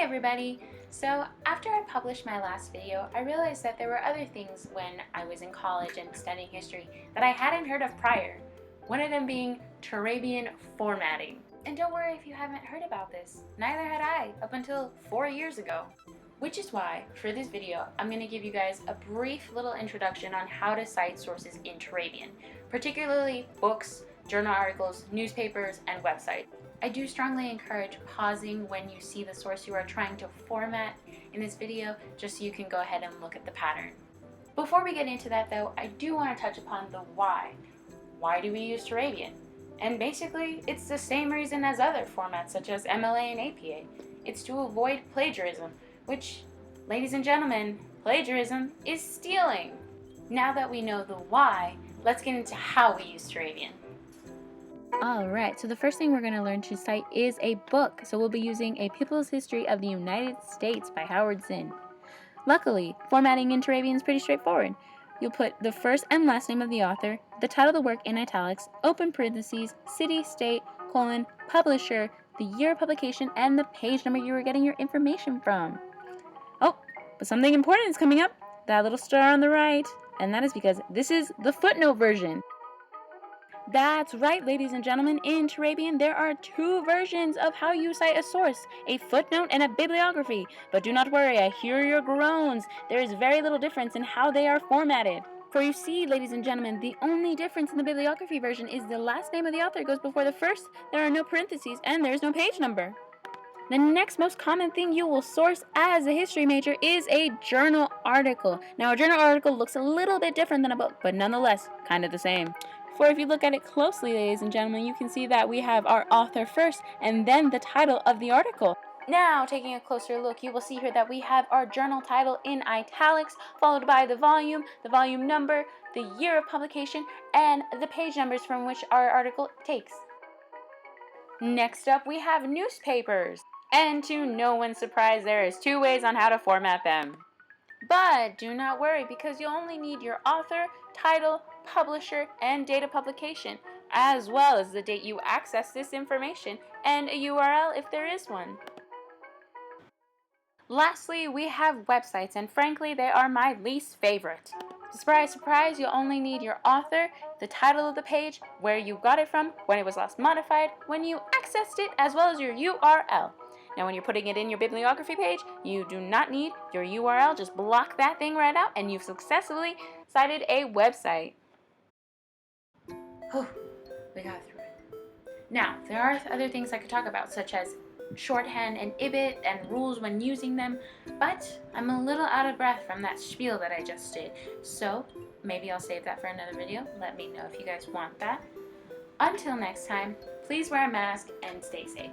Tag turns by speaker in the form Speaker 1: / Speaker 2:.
Speaker 1: everybody! So after I published my last video, I realized that there were other things when I was in college and studying history that I hadn't heard of prior. One of them being Turabian formatting. And don't worry if you haven't heard about this. Neither had I up until 4 years ago. Which is why, for this video, I'm going to give you guys a brief little introduction on how to cite sources in Turabian, particularly books, journal articles, newspapers, and websites. I do strongly encourage pausing when you see the source you are trying to format in this video, just so you can go ahead and look at the pattern. Before we get into that though, I do want to touch upon the why. Why do we use Turabian? And basically, it's the same reason as other formats such as MLA and APA. It's to avoid plagiarism, which, ladies and gentlemen, plagiarism is stealing. Now that we know the why, let's get into how we use Turabian.
Speaker 2: Alright, so the first thing we're going to learn to cite is a book. So we'll be using A People's History of the United States by Howard Zinn. Luckily, formatting in Turabian is pretty straightforward. You'll put the first and last name of the author, the title of the work in italics, open parentheses, city, state, colon, publisher, the year of publication, and the page number you were getting your information from. Oh, but something important is coming up. That little star on the right. And that is because this is the footnote version. That's right, ladies and gentlemen. In Turabian, there are two versions of how you cite a source, a footnote and a bibliography. But do not worry, I hear your groans. There is very little difference in how they are formatted. For you see, ladies and gentlemen, the only difference in the bibliography version is the last name of the author goes before the first, there are no parentheses, and there is no page number. The next most common thing you will source as a history major is a journal article. Now, a journal article looks a little bit different than a book, but nonetheless, kind of the same. For if you look at it closely, ladies and gentlemen, you can see that we have our author first and then the title of the article. Now, taking a closer look, you will see here that we have our journal title in italics, followed by the volume number, the year of publication, and the page numbers from which our article takes. Next up, we have newspapers. And to no one's surprise, there is two ways on how to format them. But do not worry, because you'll only need your author, title, publisher, and date of publication, as well as the date you access this information, and a URL if there is one. Lastly, we have websites, and frankly, they are my least favorite. Surprise, surprise, you'll only need your author, the title of the page, where you got it from, when it was last modified, when you accessed it, as well as your URL. Now, when you're putting it in your bibliography page, you do not need your URL. Just block that thing right out, and you've successfully cited a website. Whew, we got through it. Now, there are other things I could talk about, such as shorthand and IBIT and rules when using them, but I'm a little out of breath from that spiel that I just did, so maybe I'll save that for another video. Let me know if you guys want that. Until next time, please wear a mask and stay safe.